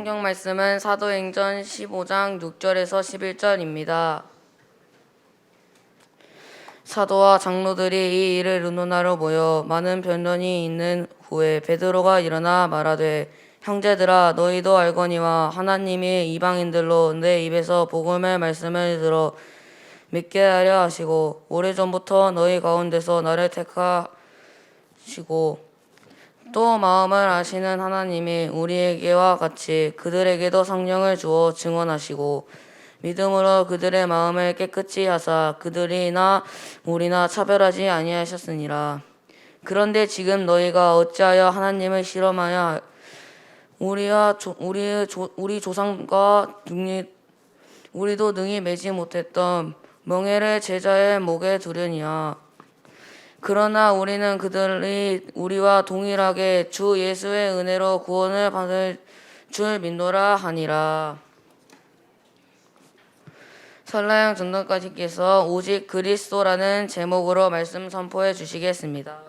성경 말씀은 사도행전 15장 6절에서 11절입니다. 사도와 장로들이 이 일을 의논하러 모여 많은 변론이 있는 후에 베드로가 일어나 말하되, 형제들아, 너희도 알거니와 하나님이 이방인들로 내 입에서 복음의 말씀을 들어 믿게 하려 하시고 오래전부터 너희 가운데서 나를 택하시고 또 마음을 아시는 하나님이 우리에게와 같이 그들에게도 성령을 주어 증언하시고 믿음으로 그들의 마음을 깨끗이 하사 그들이나 우리나 차별하지 아니하셨으니라. 그런데 지금 너희가 어찌하여 하나님을 실험하여 우리 조상과 우리도 능히 매지 못했던 멍에를 제자의 목에 두려니와. 그러나 우리는 그들이 우리와 동일하게 주 예수의 은혜로 구원을 받을 줄 믿노라 하니라. 설라영 전도까지께서 오직 그리스도라는 제목으로 말씀 선포해 주시겠습니다.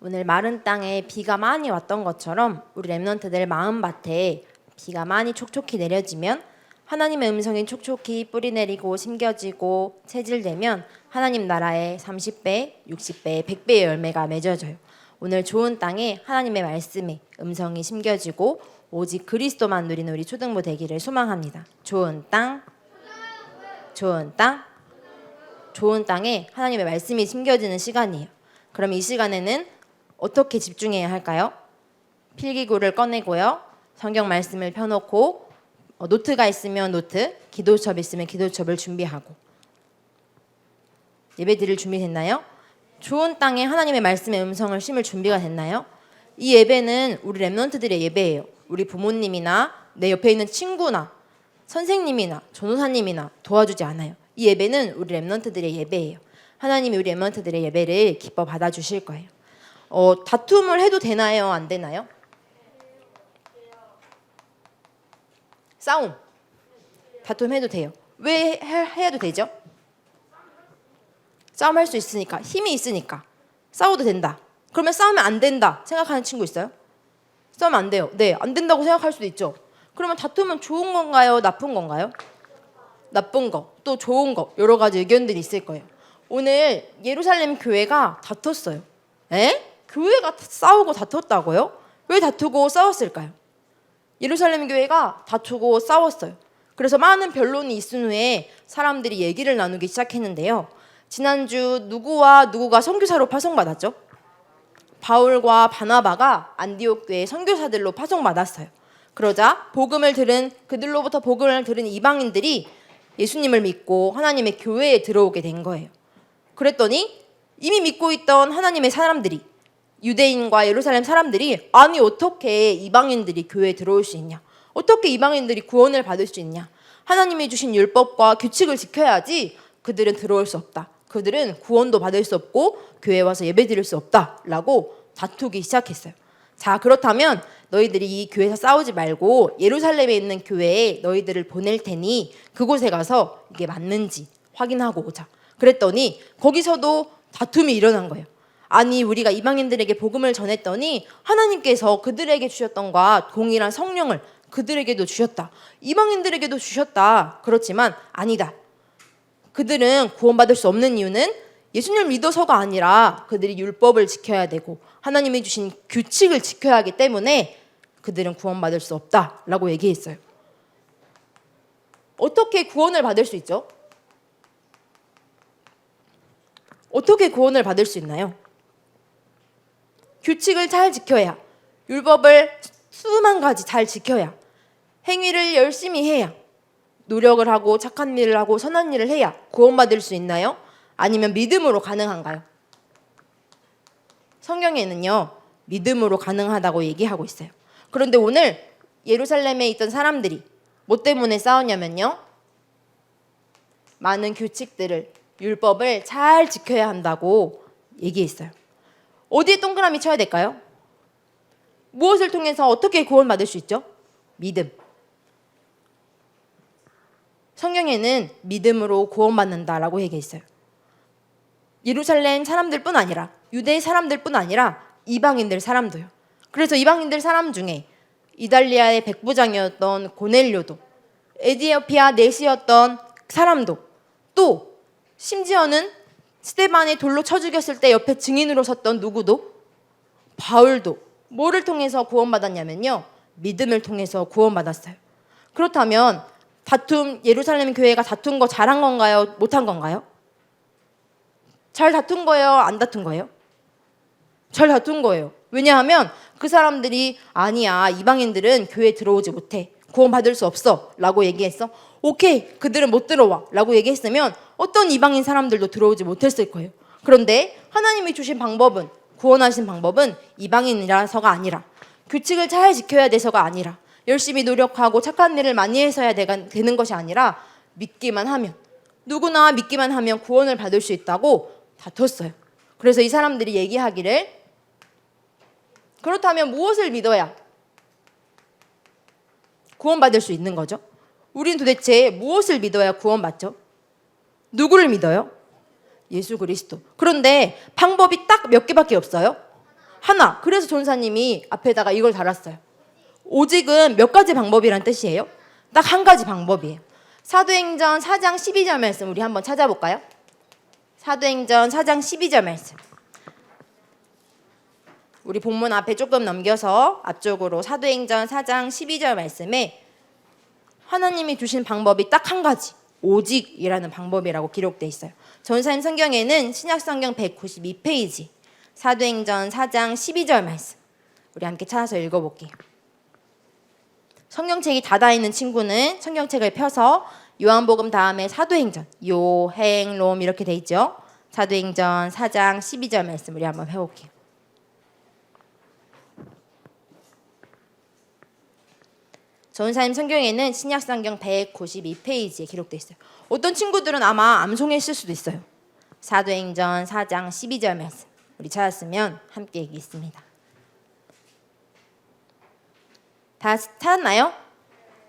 오늘 마른 땅에 비가 많이 왔던 것처럼 우리 렘넌트들 마음밭에 비가 많이 촉촉히 내려지면 하나님의 음성이 촉촉히 뿌리내리고 심겨지고 체질되면 하나님 나라의 30배, 60배, 100배의 열매가 맺어져요. 오늘 좋은 땅에 하나님의 말씀에 음성이 심겨지고 오직 그리스도만 누리는 우리 초등부 되기를 소망합니다. 좋은 땅, 좋은 땅, 좋은 땅에 하나님의 말씀이 심겨지는 시간이에요. 그럼 이 시간에는 어떻게 집중해야 할까요? 필기구를 꺼내고요. 성경 말씀을 펴놓고 노트가 있으면 노트, 기도첩 있으면 기도첩을 준비하고. 예배 드릴 준비 됐나요? 좋은 땅에 하나님의 말씀의 음성을 심을 준비가 됐나요? 이 예배는 우리 렘넌트들의 예배예요. 우리 부모님이나 내 옆에 있는 친구나 선생님이나 전도사님이나 도와주지 않아요. 이 예배는 우리 렘넌트들의 예배예요. 하나님이 우리 렘넌트들의 예배를 기뻐 받아주실 거예요. 다툼을 해도 되나요? 안 되나요? 싸움. 다툼해도 돼요. 왜 해도 되죠? 싸움할 수 있으니까. 힘이 있으니까. 싸워도 된다. 그러면 싸우면 안 된다 생각하는 친구 있어요? 싸우면 안 돼요. 네, 안 된다고 생각할 수도 있죠. 그러면 다투면 좋은 건가요? 나쁜 건가요? 나쁜 거, 또 좋은 거, 여러 가지 의견들이 있을 거예요. 오늘 예루살렘 교회가 다퉜어요. 에? 교회가 싸우고 다퉜다고요? 왜 다투고 싸웠을까요? 예루살렘 교회가 다투고 싸웠어요. 그래서 많은 변론이 있은 후에 사람들이 얘기를 나누기 시작했는데요. 지난주 누구와 누구가 선교사로 파송받았죠? 바울과 바나바가 안디옥 교회 선교사들로 파송받았어요. 그러자 그들로부터 복음을 들은 이방인들이 예수님을 믿고 하나님의 교회에 들어오게 된 거예요. 그랬더니 이미 믿고 있던 하나님의 사람들이, 유대인과 예루살렘 사람들이, 아니 어떻게 이방인들이 교회에 들어올 수 있냐? 어떻게 이방인들이 구원을 받을 수 있냐? 하나님이 주신 율법과 규칙을 지켜야지 그들은 들어올 수 없다. 그들은 구원도 받을 수 없고 교회에 와서 예배 드릴 수 없다라고 다투기 시작했어요. 자, 그렇다면 너희들이 이 교회에서 싸우지 말고 예루살렘에 있는 교회에 너희들을 보낼 테니 그곳에 가서 이게 맞는지 확인하고 오자. 그랬더니 거기서도 다툼이 일어난 거예요. 아니, 우리가 이방인들에게 복음을 전했더니 하나님께서 그들에게 주셨던 것과 동일한 성령을 그들에게도 주셨다. 이방인들에게도 주셨다. 그렇지만 아니다. 그들은 구원받을 수 없는 이유는 예수님을 믿어서가 아니라 그들이 율법을 지켜야 되고 하나님이 주신 규칙을 지켜야 하기 때문에 그들은 구원받을 수 없다라고 얘기했어요. 어떻게 구원을 받을 수 있죠? 어떻게 구원을 받을 수 있나요? 규칙을 잘 지켜야, 율법을 수만 가지 잘 지켜야, 행위를 열심히 해야, 노력을 하고 착한 일을 하고 선한 일을 해야 구원받을 수 있나요? 아니면 믿음으로 가능한가요? 성경에는요, 믿음으로 가능하다고 얘기하고 있어요. 그런데 오늘 예루살렘에 있던 사람들이 뭐 때문에 싸웠냐면요, 많은 규칙들을, 율법을 잘 지켜야 한다고 얘기했어요. 어디에 동그라미 쳐야 될까요? 무엇을 통해서 어떻게 구원받을 수 있죠? 믿음. 성경에는 믿음으로 구원받는다라고 얘기했어요. 예루살렘 사람들뿐 아니라 유대 사람들뿐 아니라 이방인들 사람도요. 그래서 이방인들 사람 중에 이달리아의 백부장이었던 고넬료도, 에디오피아 내시였던 사람도, 또 심지어는 스데반이 돌로 쳐 죽였을 때 옆에 증인으로 섰던 누구도, 바울도 뭐를 통해서 구원받았냐면요, 믿음을 통해서 구원받았어요. 그렇다면 예루살렘 교회가 다툰 거 잘한 건가요? 못한 건가요? 잘 다툰 거예요? 안 다툰 거예요? 잘 다툰 거예요. 왜냐하면 그 사람들이 아니야, 이방인들은 교회에 들어오지 못해, 구원받을 수 없어 라고 얘기했어. 오케이, 그들은 못 들어와 라고 얘기했으면 어떤 이방인 사람들도 들어오지 못했을 거예요. 그런데 하나님이 주신 방법은, 구원하신 방법은 이방인이라서가 아니라, 규칙을 잘 지켜야 돼서가 아니라, 열심히 노력하고 착한 일을 많이 해서야 되는 것이 아니라, 믿기만 하면, 누구나 믿기만 하면 구원을 받을 수 있다고 다퉜어요. 그래서 이 사람들이 얘기하기를, 그렇다면 무엇을 믿어야 구원받을 수 있는 거죠? 우린 도대체 무엇을 믿어야 구원받죠? 누구를 믿어요? 예수 그리스도. 그런데 방법이 딱 몇 개밖에 없어요? 하나. 그래서 전사님이 앞에다가 이걸 달았어요. 오직은 몇 가지 방법이란 뜻이에요? 딱 한 가지 방법이에요. 사도행전 4장 12절 말씀 우리 한번 찾아볼까요? 사도행전 4장 12절 말씀. 우리 본문 앞에 조금 넘겨서 앞쪽으로 사도행전 4장 12절 말씀에 하나님이 주신 방법이 딱 한 가지, 오직이라는 방법이라고 기록되어 있어요. 전사님 성경에는 신약성경 192페이지 사도행전 4장 12절 말씀 우리 함께 찾아서 읽어볼게요. 성경책이 닫아있는 친구는 성경책을 펴서 요한복음 다음에 사도행전, 요행롬 이렇게 돼 있죠. 사도행전 4장 12절 말씀 우리 한번 해볼게요. 전사님 성경에는 신약성경 192페이지에 기록되어 있어요. 어떤 친구들은 아마 암송했을 수도 있어요. 사도행전 4장 12절 말씀 우리 찾았으면 함께 읽겠습니다. 다 찾았나요?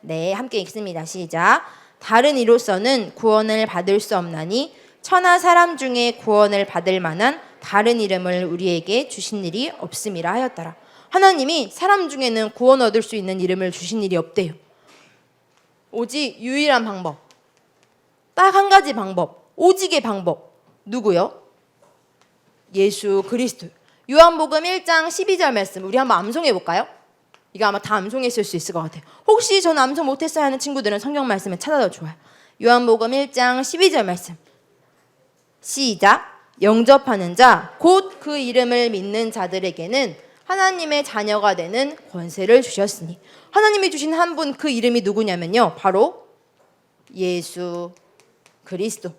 네, 함께 읽습니다. 시작. 다른 이로서는 구원을 받을 수 없나니 천하 사람 중에 구원을 받을 만한 다른 이름을 우리에게 주신 일이 없음이라 하였더라. 하나님이 사람 중에는 구원 얻을 수 있는 이름을 주신 일이 없대요. 오직 유일한 방법, 딱 한 가지 방법, 오직의 방법, 누구요? 예수 그리스도. 요한복음 1장 12절 말씀 우리 한번 암송해 볼까요? 이거 아마 다 암송했을 수 있을 것 같아요. 혹시 전 암송 못했어요 하는 친구들은 성경 말씀을 찾아도 좋아요. 요한복음 1장 12절 말씀 시작. 영접하는 자 곧 그 이름을 믿는 자들에게는 하나님의 자녀가 되는 권세를 주셨으니, 하나님이 주신 한 분, 그 이름이 누구냐면요, 바로 예수 그리스도.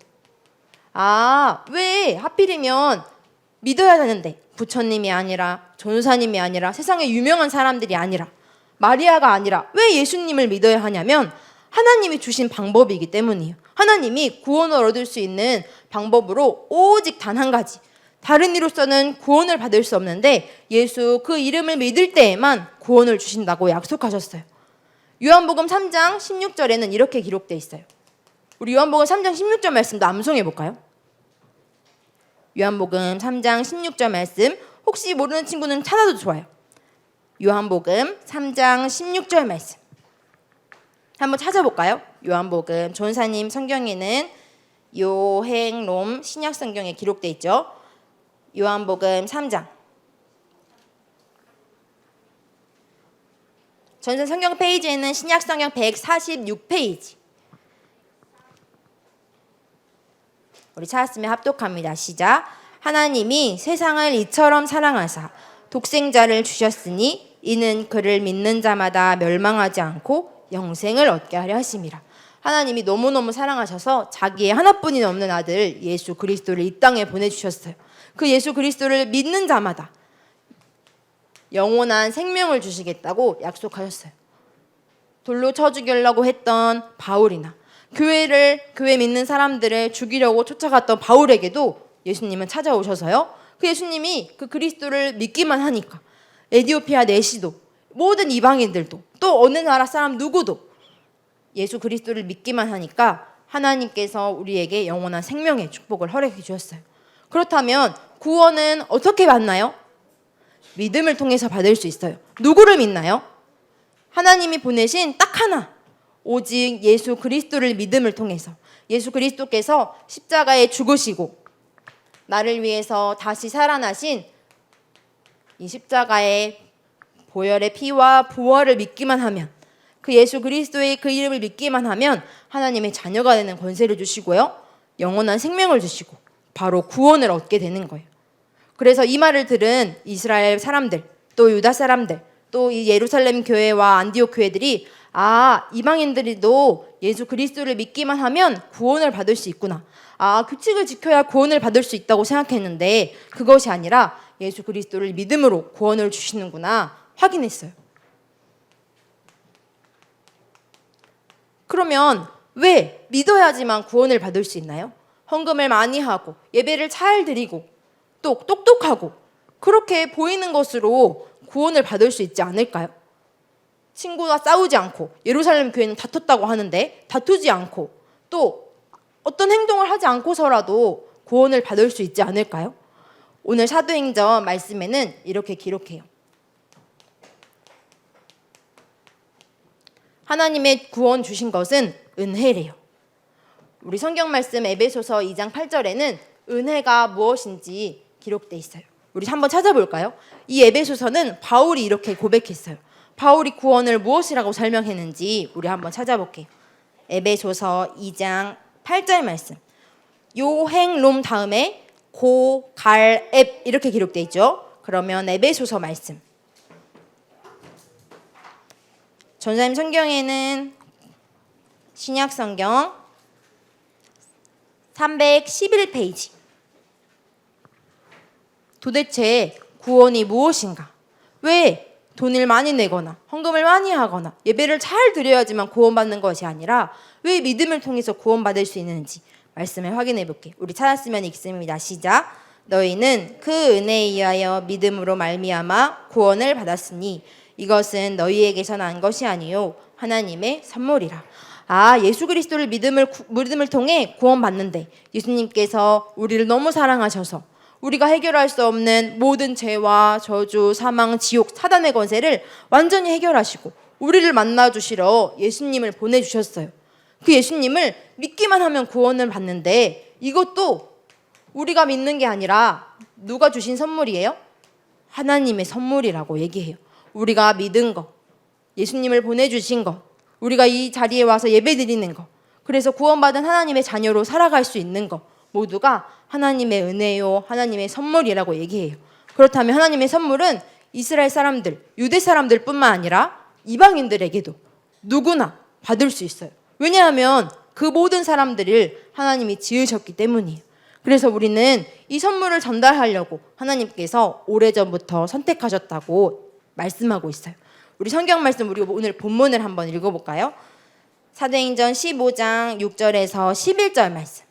아, 왜 하필이면 믿어야 되는데 부처님이 아니라 전도사님이 아니라 세상에 유명한 사람들이 아니라 마리아가 아니라 왜 예수님을 믿어야 하냐면 하나님이 주신 방법이기 때문이에요. 하나님이 구원을 얻을 수 있는 방법으로 오직 단 한 가지, 다른 이로서는 구원을 받을 수 없는데 예수 그 이름을 믿을 때에만 구원을 주신다고 약속하셨어요. 요한복음 3장 16절에는 이렇게 기록되어 있어요. 우리 요한복음 3장 16절 말씀도 암송해 볼까요? 요한복음 3장 16절 말씀 혹시 모르는 친구는 찾아도 좋아요. 요한복음 3장 16절 말씀 한번 찾아볼까요? 요한복음 전사님 성경에는 요행롬 신약성경에 기록되어 있죠. 요한복음 3장 전선 성경 페이지에는 신약성경 146페이지 우리 찾았으면 합독합니다. 시작. 하나님이 세상을 이처럼 사랑하사 독생자를 주셨으니 이는 그를 믿는 자마다 멸망하지 않고 영생을 얻게 하려 하심이라. 하나님이 너무너무 사랑하셔서 자기의 하나뿐인 없는 아들 예수 그리스도를 이 땅에 보내주셨어요. 그 예수 그리스도를 믿는 자마다 영원한 생명을 주시겠다고 약속하셨어요. 돌로 쳐 죽이려고 했던 바울이나 교회 믿는 사람들을 죽이려고 쫓아갔던 바울에게도 예수님은 찾아오셔서요. 그 예수님이 그 그리스도를 믿기만 하니까 에디오피아 내시도 모든 이방인들도 또 어느 나라 사람 누구도 예수 그리스도를 믿기만 하니까 하나님께서 우리에게 영원한 생명의 축복을 허락해 주셨어요. 그렇다면 구원은 어떻게 받나요? 믿음을 통해서 받을 수 있어요. 누구를 믿나요? 하나님이 보내신 딱 하나, 오직 예수 그리스도를 믿음을 통해서 예수 그리스도께서 십자가에 죽으시고 나를 위해서 다시 살아나신 이 십자가의 보혈의 피와 부활을 믿기만 하면, 그 예수 그리스도의 그 이름을 믿기만 하면 하나님의 자녀가 되는 권세를 주시고요, 영원한 생명을 주시고 바로 구원을 얻게 되는 거예요. 그래서 이 말을 들은 이스라엘 사람들, 또 유다 사람들, 또 이 예루살렘 교회와 안디옥 교회들이 이방인들도 예수 그리스도를 믿기만 하면 구원을 받을 수 있구나, 규칙을 지켜야 구원을 받을 수 있다고 생각했는데 그것이 아니라 예수 그리스도를 믿음으로 구원을 주시는구나 확인했어요. 그러면 왜 믿어야지만 구원을 받을 수 있나요? 헌금을 많이 하고 예배를 잘 드리고 또 똑똑하고 그렇게 보이는 것으로 구원을 받을 수 있지 않을까요? 친구와 싸우지 않고, 예루살렘 교회는 다퉜다고 하는데 다투지 않고 또 어떤 행동을 하지 않고서라도 구원을 받을 수 있지 않을까요? 오늘 사도행전 말씀에는 이렇게 기록해요. 하나님의 구원 주신 것은 은혜래요. 우리 성경 말씀 에베소서 2장 8절에는 은혜가 무엇인지 기록돼 있어요. 우리 한번 찾아볼까요? 이 에베소서는 바울이 이렇게 고백했어요. 바울이 구원을 무엇이라고 설명했는지 우리 한번 찾아볼게요. 에베소서 2장 8절 말씀. 요행롬 다음에 고, 갈, 앱 이렇게 기록돼 있죠. 그러면 에베소서 말씀. 전사님 성경에는 신약 성경 311페이지. 도대체 구원이 무엇인가? 왜 돈을 많이 내거나 헌금을 많이 하거나 예배를 잘 드려야지만 구원받는 것이 아니라 왜 믿음을 통해서 구원받을 수 있는지 말씀을 확인해 볼게요. 우리 찾았으면 읽습니다. 시작. 너희는 그 은혜에 의하여 믿음으로 말미암아 구원을 받았으니 이것은 너희에게서 난 것이 아니요 하나님의 선물이라. 예수 그리스도를 믿음을 통해 구원받는데 예수님께서 우리를 너무 사랑하셔서 우리가 해결할 수 없는 모든 죄와 저주, 사망, 지옥, 사단의 권세를 완전히 해결하시고 우리를 만나주시러 예수님을 보내주셨어요. 그 예수님을 믿기만 하면 구원을 받는데 이것도 우리가 믿는 게 아니라 누가 주신 선물이에요? 하나님의 선물이라고 얘기해요. 우리가 믿은 거, 예수님을 보내주신 거, 우리가 이 자리에 와서 예배드리는 거, 그래서 구원받은 하나님의 자녀로 살아갈 수 있는 거 모두가 하나님의 은혜요, 하나님의 선물이라고 얘기해요. 그렇다면 하나님의 선물은 이스라엘 사람들, 유대 사람들뿐만 아니라 이방인들에게도 누구나 받을 수 있어요. 왜냐하면 그 모든 사람들을 하나님이 지으셨기 때문이에요. 그래서 우리는 이 선물을 전달하려고 하나님께서 오래전부터 선택하셨다고 말씀하고 있어요. 우리 성경 말씀, 우리 오늘 본문을 한번 읽어볼까요? 사도행전 15장 6절에서 11절 말씀.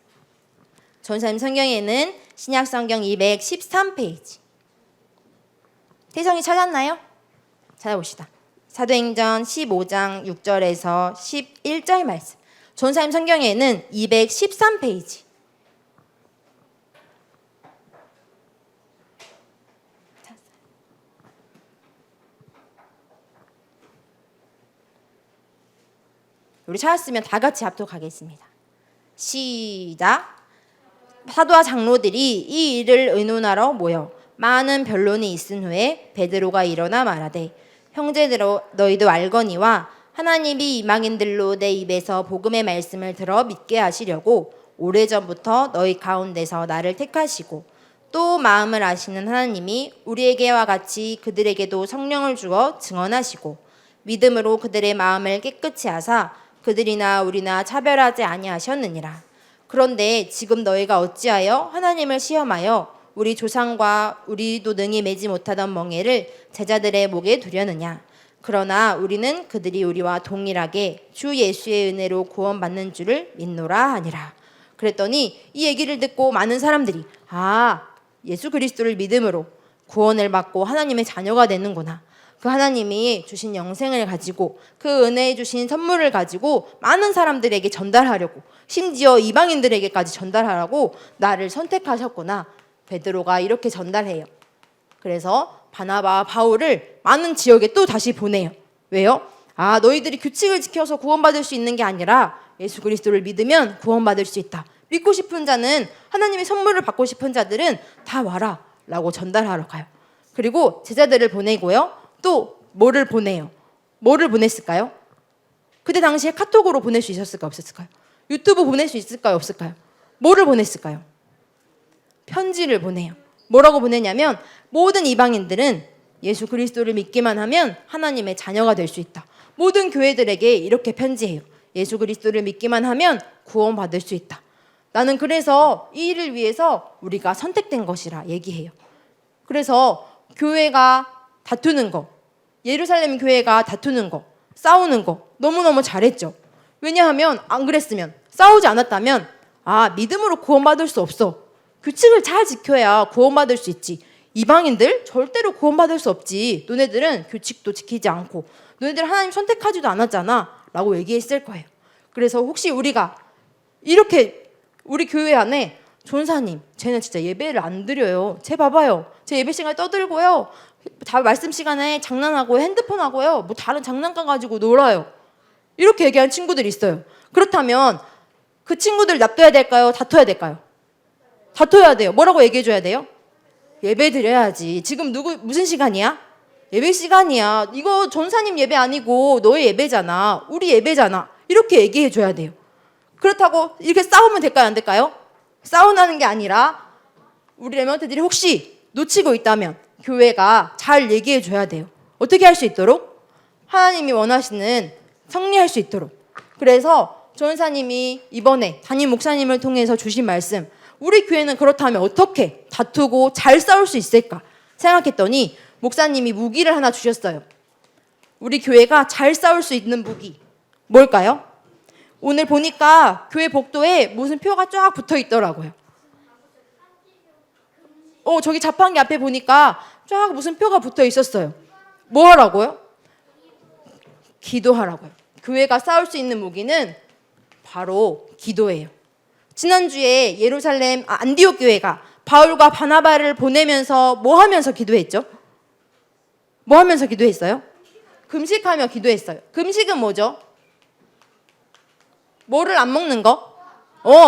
전사님 성경에는 신약 성경 213페이지. 태성이 찾았나요? 찾아봅시다. 사도행전 15장 6절에서 11절 말씀. 전사님 성경에는 213페이지. 우리 찾았으면 다 같이 합독하겠습니다. 시작. 사도와 장로들이 이 일을 의논하러 모여 많은 변론이 있은 후에 베드로가 일어나 말하되 형제들아 너희도 알거니와 하나님이 이방인들로 내 입에서 복음의 말씀을 들어 믿게 하시려고 오래전부터 너희 가운데서 나를 택하시고 또 마음을 아시는 하나님이 우리에게와 같이 그들에게도 성령을 주어 증언하시고 믿음으로 그들의 마음을 깨끗이 하사 그들이나 우리나 차별하지 아니하셨느니라. 그런데 지금 너희가 어찌하여 하나님을 시험하여 우리 조상과 우리도 능히 매지 못하던 멍에를 제자들의 목에 두려느냐. 그러나 우리는 그들이 우리와 동일하게 주 예수의 은혜로 구원받는 줄을 믿노라 하니라. 그랬더니 이 얘기를 듣고 많은 사람들이 예수 그리스도를 믿음으로 구원을 받고 하나님의 자녀가 되는구나. 그 하나님이 주신 영생을 가지고 그 은혜에 주신 선물을 가지고 많은 사람들에게 전달하려고, 심지어 이방인들에게까지 전달하라고 나를 선택하셨구나. 베드로가 이렇게 전달해요. 그래서 바나바와 바울을 많은 지역에 또 다시 보내요. 왜요? 아, 너희들이 규칙을 지켜서 구원받을 수 있는 게 아니라 예수 그리스도를 믿으면 구원받을 수 있다. 믿고 싶은 자는, 하나님의 선물을 받고 싶은 자들은 다 와라 라고 전달하러 가요. 그리고 제자들을 보내고요. 또 뭐를 보내요? 뭐를 보냈을까요? 그때 당시에 카톡으로 보낼 수 있었을까요? 없었을까요? 유튜브 보낼 수 있을까요? 없을까요? 뭐를 보냈을까요? 편지를 보내요. 뭐라고 보내냐면 모든 이방인들은 예수 그리스도를 믿기만 하면 하나님의 자녀가 될 수 있다. 모든 교회들에게 이렇게 편지해요. 예수 그리스도를 믿기만 하면 구원받을 수 있다. 나는 그래서 이 일을 위해서 우리가 선택된 것이라 얘기해요. 그래서 교회가 다투는 거, 예루살렘 교회가 다투는 거, 싸우는 거 너무너무 잘했죠. 왜냐하면 안 그랬으면, 싸우지 않았다면 아, 믿음으로 구원받을 수 없어. 규칙을 잘 지켜야 구원받을 수 있지. 이방인들 절대로 구원받을 수 없지. 너네들은 규칙도 지키지 않고 너네들 하나님 선택하지도 않았잖아 라고 얘기했을 거예요. 그래서 혹시 우리가 이렇게 우리 교회 안에 전사님, 쟤는 진짜 예배를 안 드려요. 쟤 봐봐요. 쟤 예배 시간에 떠들고요. 다 말씀 시간에 장난하고 핸드폰 하고요. 뭐 다른 장난감 가지고 놀아요. 이렇게 얘기하는 친구들이 있어요. 그렇다면 그 친구들 놔둬야 될까요? 다퉈야 될까요? 다퉈야 돼요. 뭐라고 얘기해줘야 돼요? 예배 드려야지. 지금 무슨 시간이야? 예배 시간이야. 이거 전사님 예배 아니고 너의 예배잖아. 우리 예배잖아. 이렇게 얘기해줘야 돼요. 그렇다고 이렇게 싸우면 될까요? 안 될까요? 싸우는 게 아니라 우리 레몬트들이 혹시 놓치고 있다면 교회가 잘 얘기해줘야 돼요. 어떻게 할 수 있도록? 하나님이 원하시는 성리할 수 있도록. 그래서 전사님이 이번에 담임 목사님을 통해서 주신 말씀, 우리 교회는 그렇다면 어떻게 다투고 잘 싸울 수 있을까 생각했더니 목사님이 무기를 하나 주셨어요. 우리 교회가 잘 싸울 수 있는 무기 뭘까요? 오늘 보니까 교회 복도에 무슨 표가 쫙 붙어 있더라고요. 저기 자판기 앞에 보니까 쫙 무슨 표가 붙어 있었어요. 뭐 하라고요? 기도하라고요. 교회가 싸울 수 있는 무기는 바로 기도예요. 지난주에 예루살렘 안디옥 교회가 바울과 바나바를 보내면서 뭐 하면서 기도했죠? 뭐 하면서 기도했어요? 금식하며 기도했어요. 금식은 뭐죠? 뭐를 안 먹는 거?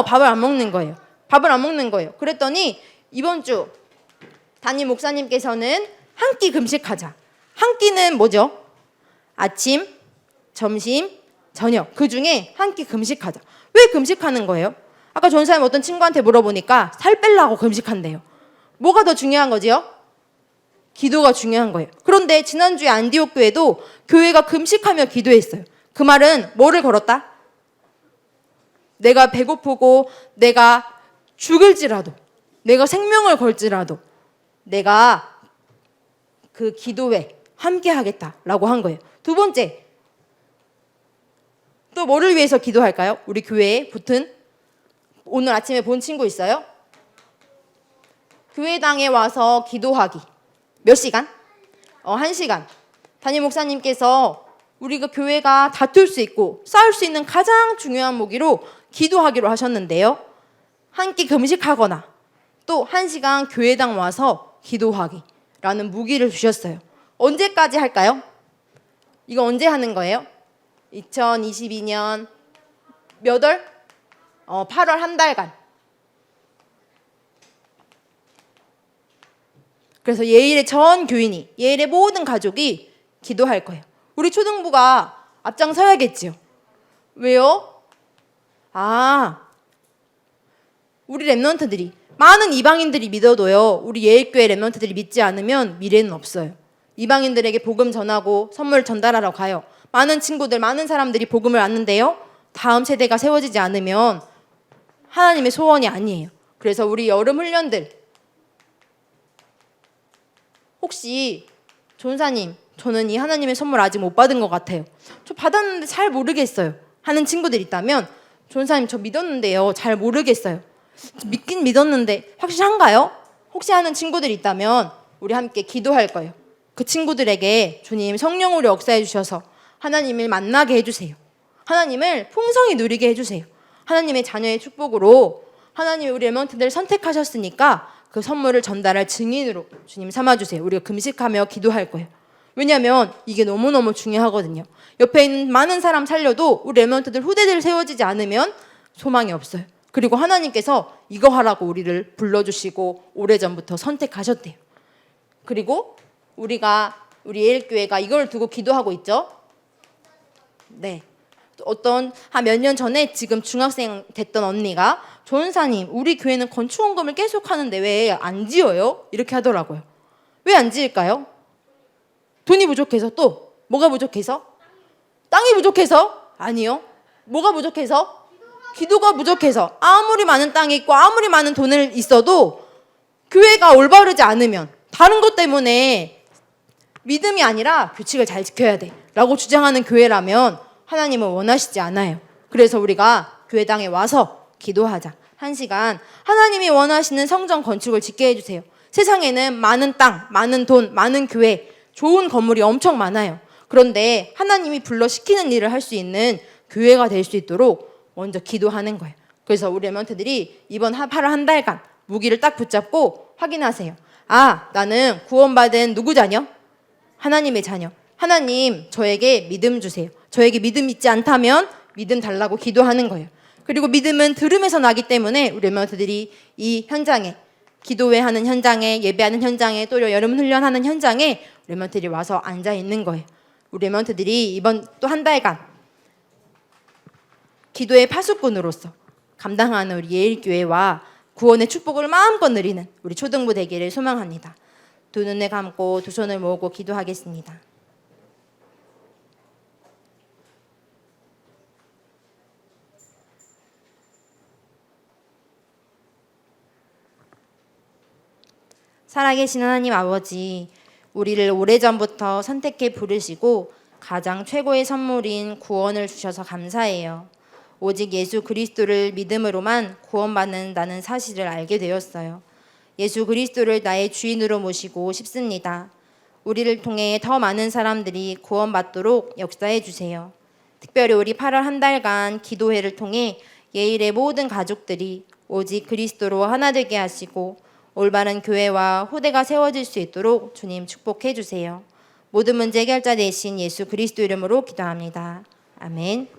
밥을 안 먹는 거예요. 밥을 안 먹는 거예요. 그랬더니 이번 주 담임 목사님께서는 한 끼 금식하자. 한 끼는 뭐죠? 아침, 점심, 저녁. 그 중에 한 끼 금식하자. 왜 금식하는 거예요? 아까 전사님 어떤 친구한테 물어보니까 살 빼려고 금식한대요. 뭐가 더 중요한 거지요? 기도가 중요한 거예요. 그런데 지난주에 안디옥 교회도 교회가 금식하며 기도했어요. 그 말은 뭐를 걸었다? 내가 배고프고 내가 죽을지라도, 내가 생명을 걸지라도 내가 그 기도에 함께 하겠다라고 한 거예요. 두 번째, 또 뭐를 위해서 기도할까요? 우리 교회에 붙은 오늘 아침에 본 친구 있어요? 교회당에 와서 기도하기. 몇 시간? 1시간. 담임 목사님께서 우리가 교회가 다툴 수 있고 싸울 수 있는 가장 중요한 무기로 기도하기로 하셨는데요. 한 끼 금식하거나 또 1시간 교회당 와서 기도하기라는 무기를 주셨어요. 언제까지 할까요? 이거 언제 하는 거예요? 2022년 몇 월? 8월 한 달간. 그래서 예일의 전 교인이, 예일의 모든 가족이 기도할 거예요. 우리 초등부가 앞장서야겠지요. 왜요? 우리 랩런트들이, 많은 이방인들이 믿어도요, 우리 예일교회 랩런트들이 믿지 않으면 미래는 없어요. 이방인들에게 복음 전하고 선물 전달하러 가요. 많은 친구들, 많은 사람들이 복음을 얻는데요, 다음 세대가 세워지지 않으면 하나님의 소원이 아니에요. 그래서 우리 여름 훈련들, 혹시 전사님, 저는 이 하나님의 선물 아직 못 받은 것 같아요. 저 받았는데 잘 모르겠어요 하는 친구들 있다면, 전사님 저 믿었는데요, 잘 모르겠어요. 믿긴 믿었는데 확실한가요? 혹시 하는 친구들 있다면 우리 함께 기도할 거예요. 그 친구들에게 주님 성령으로 역사해 주셔서 하나님을 만나게 해주세요. 하나님을 풍성히 누리게 해주세요. 하나님의 자녀의 축복으로 하나님이 우리 레몬트들을 선택하셨으니까 그 선물을 전달할 증인으로 주님 삼아주세요. 우리가 금식하며 기도할 거예요. 왜냐하면 이게 너무너무 중요하거든요. 옆에 있는 많은 사람 살려도 우리 렘넌트들 후대들 세워지지 않으면 소망이 없어요. 그리고 하나님께서 이거 하라고 우리를 불러주시고 오래전부터 선택하셨대요. 그리고 우리 예일교회가 이걸 두고 기도하고 있죠. 네. 어떤 한 몇 년 전에 지금 중학생 됐던 언니가 전사님 우리 교회는 건축원금을 계속 하는데 왜 안 지어요? 이렇게 하더라고요. 왜 안 지을까요? 돈이 부족해서. 또 뭐가 부족해서? 땅이 부족해서? 아니요. 뭐가 부족해서? 기도가 부족해서. 아무리 많은 땅이 있고 아무리 많은 돈을 있어도 교회가 올바르지 않으면 다른 것 때문에 믿음이 아니라 규칙을 잘 지켜야 돼 라고 주장하는 교회라면 하나님은 원하시지 않아요. 그래서 우리가 교회당에 와서 기도하자. 1시간 하나님이 원하시는 성전 건축을 짓게 해주세요. 세상에는 많은 땅, 많은 돈, 많은 교회, 좋은 건물이 엄청 많아요. 그런데 하나님이 불러 시키는 일을 할 수 있는 교회가 될 수 있도록 먼저 기도하는 거예요. 그래서 우리 렘넌트들이 이번 8월 한 달간 무기를 딱 붙잡고 확인하세요. 아, 나는 구원받은 누구 자녀? 하나님의 자녀. 하나님, 저에게 믿음 주세요. 저에게 믿음 있지 않다면 믿음 달라고 기도하는 거예요. 그리고 믿음은 들음에서 나기 때문에 우리 렘넌트들이 이 현장에, 기도회 하는 현장에, 예배하는 현장에, 또 여름 훈련하는 현장에 렘넌트들이 와서 앉아 있는 거예요. 우리 렘넌트들이 이번 또 한 달간 기도의 파수꾼으로서 감당하는 우리 예일교회와 구원의 축복을 마음껏 누리는 우리 초등부 되기를 소망합니다. 두 눈을 감고 두 손을 모으고 기도하겠습니다. 살아계신 하나님 아버지, 우리를 오래전부터 선택해 부르시고 가장 최고의 선물인 구원을 주셔서 감사해요. 오직 예수 그리스도를 믿음으로만 구원받는다는 사실을 알게 되었어요. 예수 그리스도를 나의 주인으로 모시고 싶습니다. 우리를 통해 더 많은 사람들이 구원받도록 역사해 주세요. 특별히 우리 8월 한 달간 기도회를 통해 예일의 모든 가족들이 오직 그리스도로 하나 되게 하시고 올바른 교회와 후대가 세워질 수 있도록 주님 축복해 주세요. 모든 문제 해결자 되신 예수 그리스도 이름으로 기도합니다. 아멘.